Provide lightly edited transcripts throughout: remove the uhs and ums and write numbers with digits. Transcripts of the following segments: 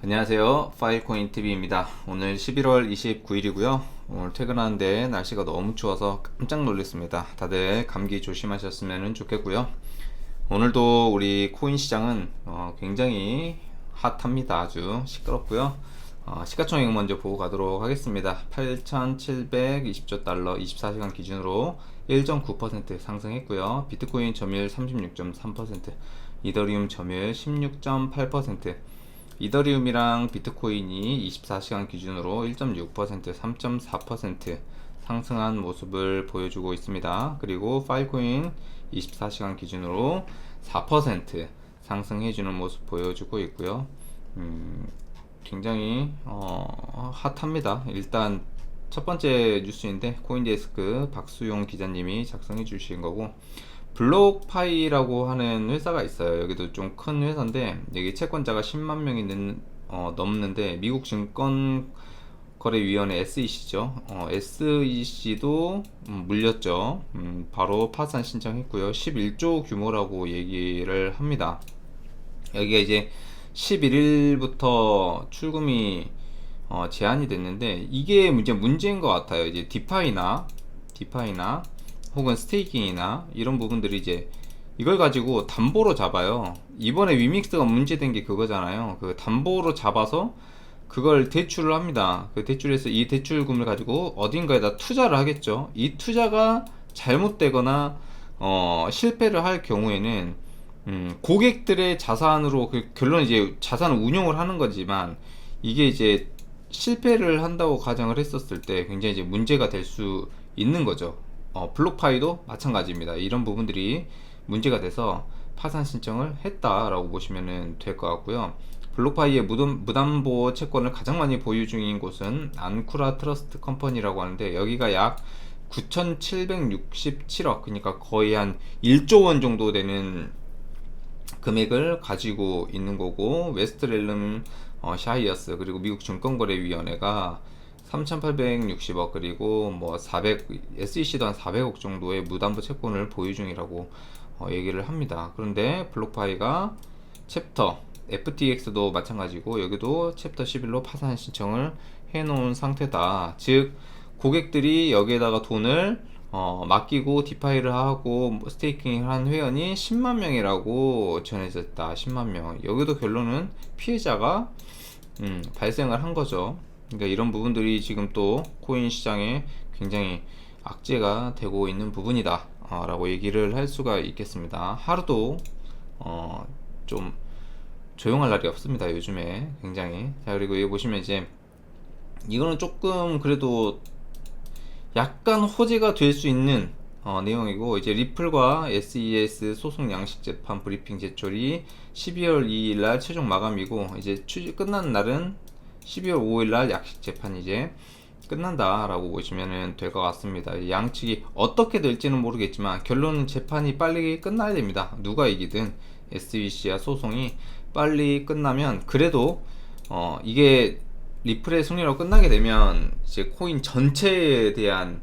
안녕하세요, 파일코인TV입니다. 오늘 11월 29일이고요 오늘 퇴근하는데 날씨가 너무 추워서 깜짝 놀랐습니다. 다들 감기 조심하셨으면 좋겠고요. 오늘도 우리 코인 시장은 굉장히 핫합니다. 아주 시끄럽고요. 시가총액 먼저 보고 가도록 하겠습니다. 8,720조 달러 24시간 기준으로 1.9% 상승했고요. 비트코인 점유율 36.3%, 이더리움 점유율 16.8%, 이더리움이랑 비트코인이 24시간 기준으로 1.6%, 3.4% 상승한 모습을 보여주고 있습니다. 그리고 파일코인 24시간 기준으로 4% 상승해주는 모습 보여주고 있고요. 굉장히 핫합니다. 일단 첫 번째 뉴스인데 코인데스크 박수용 기자님이 작성해 주신 거고, 블록파이라고 하는 회사가 있어요. 여기도 좀 큰 회사인데 여기 채권자가 10만 명이 넘는데 미국 증권거래위원회 SEC죠. SEC도 물렸죠. 바로 파산 신청했고요. 11조 규모라고 얘기를 합니다. 여기가 이제 11일부터 출금이 제한이 됐는데 이게 문제인 것 같아요. 이제 디파이나 혹은 스테이킹이나 이런 부분들이 이제 이걸 가지고 담보로 잡아요. 이번에 위믹스가 문제된 게 그거잖아요. 그 담보로 잡아서 그걸 대출을 합니다. 그 대출해서 이 대출금을 가지고 어딘가에다 투자를 하겠죠. 이 투자가 잘못되거나 실패를 할 경우에는 고객들의 자산으로 결론은 이제 자산을 운용을 하는 거지만 이게 이제 실패를 한다고 가정을 했었을 때 굉장히 이제 문제가 될 수 있는 거죠. 블록파이도 마찬가지입니다. 이런 부분들이 문제가 돼서 파산 신청을 했다라고 보시면 될 것 같고요. 블록파이의 무담보 채권을 가장 많이 보유 중인 곳은 안쿠라 트러스트 컴퍼니라고 하는데 여기가 약 9,767억, 그러니까 거의 한 1조 원 정도 되는 금액을 가지고 있는 거고, 웨스트렐름 샤이어스 그리고 미국 증권거래위원회가 3,860억, 그리고 뭐 400, SEC도 한 400억 정도의 무담보 채권을 보유 중이라고 얘기를 합니다. 그런데 블록파이가 챕터 FTX도 마찬가지고 여기도 챕터 11로 파산 신청을 해놓은 상태다. 즉 고객들이 여기에다가 돈을 맡기고 디파이를 하고 스테이킹을 한 회원이 10만 명이라고 전해졌다. 10만 명. 여기도 결론은 피해자가 발생을 한 거죠. 그러니까 이런 부분들이 지금 또 코인 시장에 굉장히 악재가 되고 있는 부분이다 라고 얘기를 할 수가 있겠습니다. 하루도 좀 조용할 날이 없습니다. 요즘에 굉장히. 자, 그리고 여기 보시면 이제 이거는 조금 그래도 약간 호재가 될 수 있는 내용이고, 이제 리플과 SES 소송 양식 재판 브리핑 제출이 12월 2일 날 최종 마감이고, 이제 끝난 날은 12월 5일 날 약식 재판이 이제 끝난다라고 보시면 될 것 같습니다. 양측이 어떻게 될지는 모르겠지만 결론은 재판이 빨리 끝나야 됩니다. 누가 이기든 SEC와 소송이 빨리 끝나면 그래도 이게 리플의 승리로 끝나게 되면 이제 코인 전체에 대한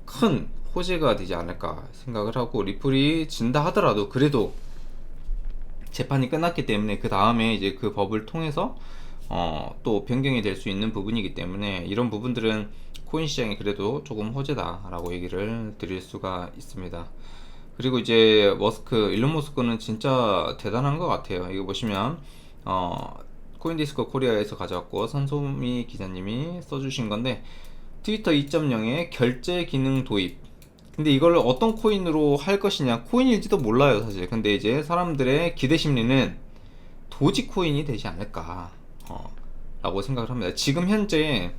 큰 호재가 되지 않을까 생각을 하고, 리플이 진다 하더라도 그래도 재판이 끝났기 때문에 그 다음에 이제 그 법을 통해서 또 변경이 될 수 있는 부분이기 때문에 이런 부분들은 코인 시장이 그래도 조금 호재다 라고 얘기를 드릴 수가 있습니다. 그리고 이제 일론 머스크는 진짜 대단한 것 같아요. 이거 보시면 코인디스크 코리아에서 가져왔고 선소미 기자님이 써주신 건데, 트위터 2.0의 결제 기능 도입. 근데 이걸 어떤 코인으로 할 것이냐, 코인일지도 몰라요 사실. 근데 이제 사람들의 기대 심리는 도지코인이 되지 않을까 라고 생각을 합니다. 지금 현재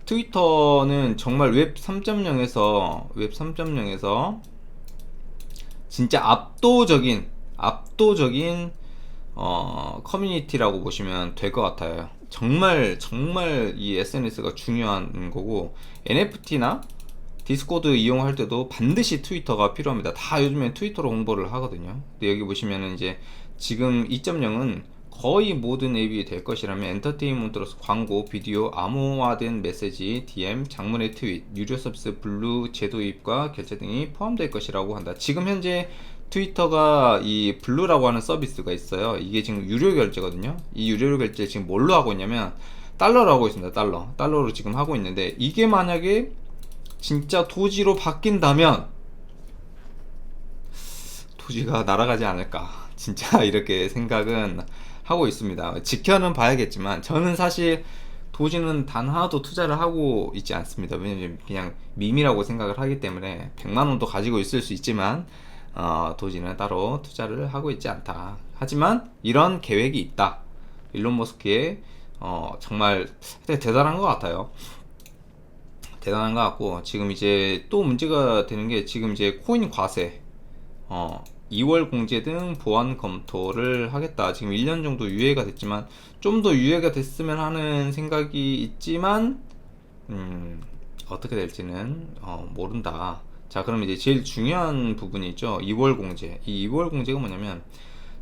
트위터는 정말 웹 3.0에서 진짜 압도적인 커뮤니티라고 보시면 될 것 같아요. 정말 이 SNS가 중요한 거고, NFT나 디스코드 이용할 때도 반드시 트위터가 필요합니다. 다 요즘엔 트위터로 홍보를 하거든요. 근데 여기 보시면은 이제 지금 2.0은 거의 모든 앱이 될 것이라면 엔터테인먼트로서 광고, 비디오, 암호화된 메시지, DM, 장문의 트윗, 유료 서비스 블루 제도입과 결제 등이 포함될 것이라고 한다. 지금 현재 트위터가 이 블루라고 하는 서비스가 있어요. 이게 지금 유료 결제거든요. 이 유료 결제 지금 뭘로 하고 있냐면 달러로 하고 있습니다. 달러로 지금 하고 있는데, 이게 만약에 진짜 도지로 바뀐다면 도지가 날아가지 않을까 진짜 이렇게 생각은 하고 있습니다. 지켜는 봐야겠지만 저는 사실 도지는 단 하나도 투자를 하고 있지 않습니다. 왜냐면 그냥 밈이라고 생각을 하기 때문에 100만원도 가지고 있을 수 있지만 도지는 따로 투자를 하고 있지 않다. 하지만 이런 계획이 있다. 일론 머스크의 정말 대단한 것 같아요. 대단한 것 같고, 지금 이제 또 문제가 되는 게, 지금 이제 코인 과세 2월 공제 등 보완 검토를 하겠다. 지금 1년 정도 유예가 됐지만 좀 더 유예가 됐으면 하는 생각이 있지만 어떻게 될지는 모른다. 자, 그럼 이제 제일 중요한 부분이 있죠. 2월 공제. 이 2월 공제가 뭐냐면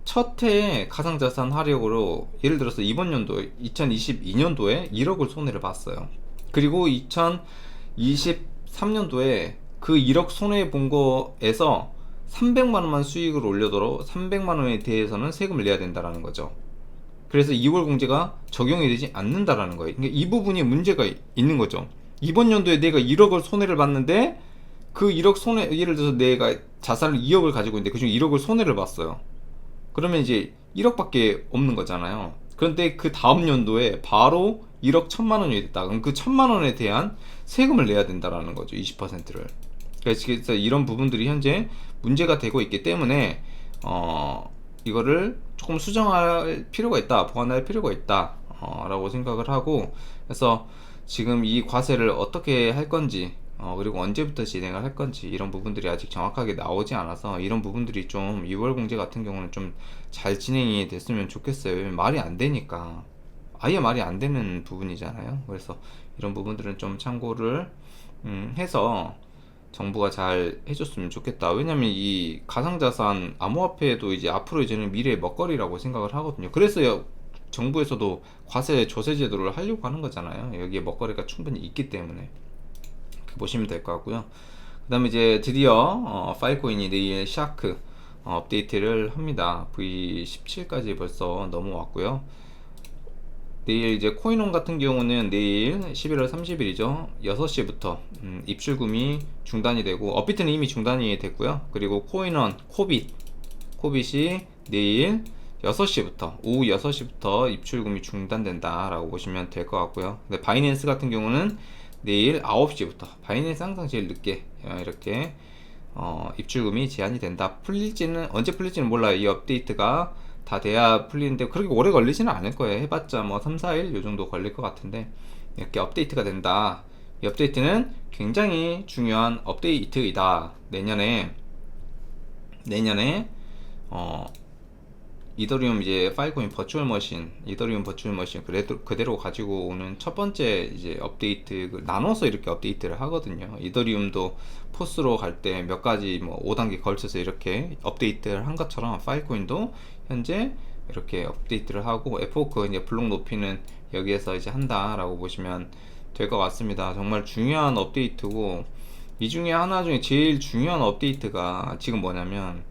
첫 해에 가상자산 하락으로, 예를 들어서 이번 연도 2022년도에 1억을 손해를 봤어요. 그리고 2023년도에 그 1억 손해 본 거에서 300만원만 수익을 올려도 300만원에 대해서는 세금을 내야 된다라는 거죠. 그래서 2월 공제가 적용이 되지 않는다라는 거예요. 그러니까 이 부분이 문제가 있는 거죠. 이번 연도에 내가 1억을 손해를 봤는데, 그 1억 손해, 예를 들어서 내가 자산을 2억을 가지고 있는데 그중 1억을 손해를 봤어요. 그러면 이제 1억밖에 없는 거잖아요. 그런데 그 다음 연도에 바로 1억 1000만원이 됐다. 그럼 그 1000만원에 대한 세금을 내야 된다라는 거죠. 20%를. 그래서 이런 부분들이 현재 문제가 되고 있기 때문에 이거를 조금 수정할 필요가 있다, 보완할 필요가 있다 라고 생각을 하고, 그래서 지금 이 과세를 어떻게 할 건지, 그리고 언제부터 진행을 할 건지, 이런 부분들이 아직 정확하게 나오지 않아서, 이런 부분들이 좀 2월 공제 같은 경우는 좀 잘 진행이 됐으면 좋겠어요. 말이 안 되니까, 아예 말이 안 되는 부분이잖아요. 그래서 이런 부분들은 좀 참고를 해서 정부가 잘 해줬으면 좋겠다. 왜냐면 이 가상자산 암호화폐도 이제 앞으로 이제는 미래의 먹거리라고 생각을 하거든요. 그래서 정부에서도 과세 조세 제도를 하려고 하는 거잖아요. 여기에 먹거리가 충분히 있기 때문에 그렇게 보시면 될 것 같고요. 그 다음에 이제 드디어 파일코인이 내일 샤크 업데이트를 합니다. V17까지 벌써 넘어왔고요. 내일 이제 코인원 같은 경우는 내일 11월 30일이죠. 6시부터 입출금이 중단이 되고, 업비트는 이미 중단이 됐고요. 그리고 코인원, 코빗이 내일 6시부터, 오후 6시부터 입출금이 중단된다라고 보시면 될 것 같고요. 근데 바이낸스 같은 경우는 내일 9시부터, 바이낸스 항상 제일 늦게 이렇게 입출금이 제한이 된다. 언제 풀릴지는 몰라요. 이 업데이트가 다 돼야 풀리는데 그렇게 오래 걸리지는 않을 거예요. 해봤자 뭐 3, 4일 요 정도 걸릴 것 같은데, 이렇게 업데이트가 된다. 이 업데이트는 굉장히 중요한 업데이트이다. 내년에 이더리움 이제 파일코인 버추얼 머신, 이더리움 버추얼 머신 그대로 가지고 오는 첫 번째 이제 업데이트, 나눠서 이렇게 업데이트를 하거든요. 이더리움도 포스로 갈 때 몇 가지 뭐 5단계 걸쳐서 이렇게 업데이트를 한 것처럼, 파일코인도 현재 이렇게 업데이트를 하고, F워크 이제 블록 높이는 여기에서 이제 한다라고 보시면 될 것 같습니다. 정말 중요한 업데이트고, 이 중에 하나 중에 제일 중요한 업데이트가 지금 뭐냐면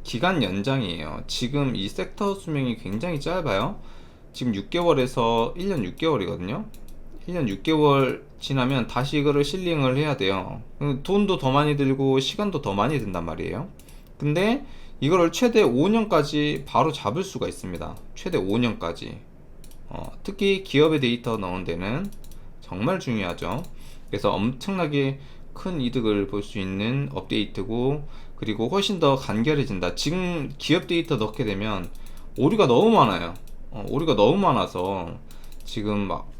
기간 연장이에요. 지금 이 섹터 수명이 굉장히 짧아요. 지금 6개월에서 1년 6개월이거든요. 1년 6개월 지나면 다시 이거를 실링을 해야 돼요. 돈도 더 많이 들고 시간도 더 많이 든단 말이에요. 근데 이거를 최대 5년까지 바로 잡을 수가 있습니다. 최대 5년까지. 특히 기업의 데이터 넣은 데는 정말 중요하죠. 그래서 엄청나게 큰 이득을 볼 수 있는 업데이트고, 그리고 훨씬 더 간결해진다. 지금 기업 데이터 넣게 되면 오류가 너무 많아요. 오류가 너무 많아서 지금 막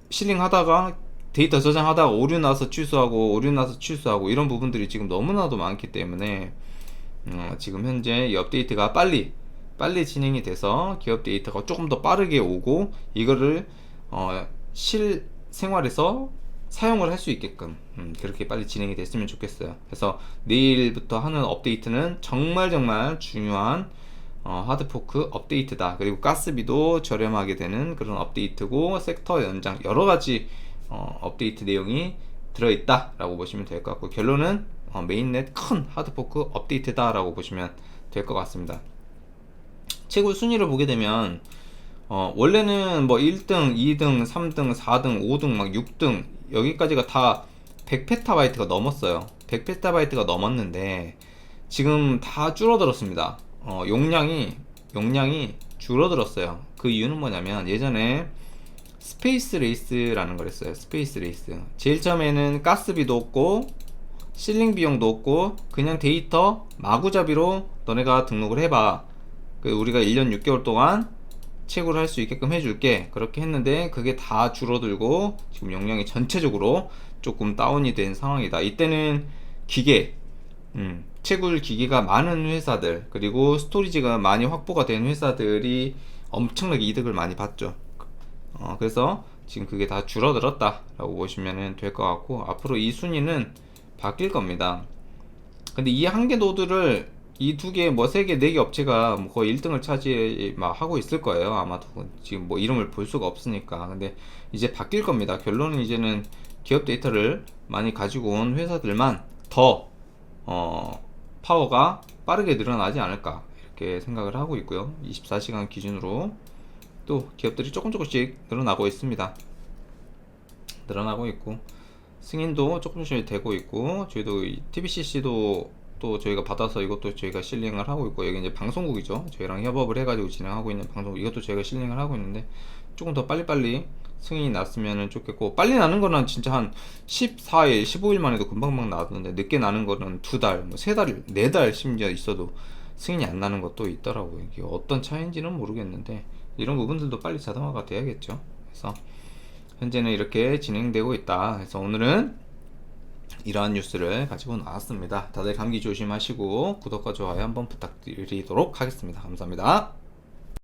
실링 하다가 데이터 저장하다가 오류 나서 취소하고 이런 부분들이 지금 너무나도 많기 때문에 지금 현재 이 업데이트가 빨리 진행이 돼서 기업 데이터가 조금 더 빠르게 오고, 이거를 실생활에서 사용을 할 수 있게끔 그렇게 빨리 진행이 됐으면 좋겠어요. 그래서 내일부터 하는 업데이트는 정말 중요한 하드포크 업데이트다. 그리고 가스비도 저렴하게 되는 그런 업데이트고, 섹터 연장 여러가지 업데이트 내용이 들어있다 라고 보시면 될 것 같고, 결론은 메인넷 큰 하드포크 업데이트다라고 보시면 될 것 같습니다. 채굴 순위를 보게 되면 원래는 뭐 1등, 2등, 3등, 4등, 5등, 막 6등 여기까지가 다 100페타바이트가 넘었어요. 100페타바이트가 넘었는데 지금 다 줄어들었습니다. 용량이 줄어들었어요. 그 이유는 뭐냐면 예전에 스페이스 레이스라는 걸 했어요. 스페이스 레이스. 제일 처음에는 가스비도 없고 실링 비용도 없고 그냥 데이터 마구잡이로 너네가 등록을 해봐. 우리가 1년 6개월 동안 채굴을 할 수 있게끔 해줄게. 그렇게 했는데 그게 다 줄어들고 지금 용량이 전체적으로 조금 다운이 된 상황이다. 이때는 기계, 채굴 기계가 많은 회사들 그리고 스토리지가 많이 확보가 된 회사들이 엄청나게 이득을 많이 봤죠. 그래서 지금 그게 다 줄어들었다 라고 보시면 될 것 같고 앞으로 이 순위는 바뀔 겁니다. 근데 이 한 개 노드를 이 두 개, 뭐 세 개, 네 개 업체가 뭐 거의 1등을 하고 있을 거예요. 아마도 지금 뭐 이름을 볼 수가 없으니까. 근데 이제 바뀔 겁니다. 결론은 이제는 기업 데이터를 많이 가지고 온 회사들만 더 파워가 빠르게 늘어나지 않을까 이렇게 생각을 하고 있고요. 24시간 기준으로 또 기업들이 조금씩 늘어나고 있습니다. 늘어나고 있고 승인도 조금씩 되고 있고 저희도 TBCC도 또 저희가 받아서 이것도 저희가 실링을 하고 있고 여기 이제 방송국이죠. 저희랑 협업을 해가지고 진행하고 있는 방송국 이것도 저희가 실링을 하고 있는데 조금 더 빨리빨리 승인이 났으면 좋겠고 빨리 나는 거는 진짜 한 14일, 15일 만에도 금방금방 나왔는데 늦게 나는 거는 2달, 뭐 3달, 4달 심지어 있어도 승인이 안 나는 것도 있더라고요. 이게 어떤 차이인지는 모르겠는데 이런 부분들도 빨리 자동화가 돼야겠죠. 그래서 현재는 이렇게 진행되고 있다. 그래서 오늘은 이러한 뉴스를 가지고 나왔습니다. 다들 감기 조심하시고 구독과 좋아요 한번 부탁드리도록 하겠습니다. 감사합니다.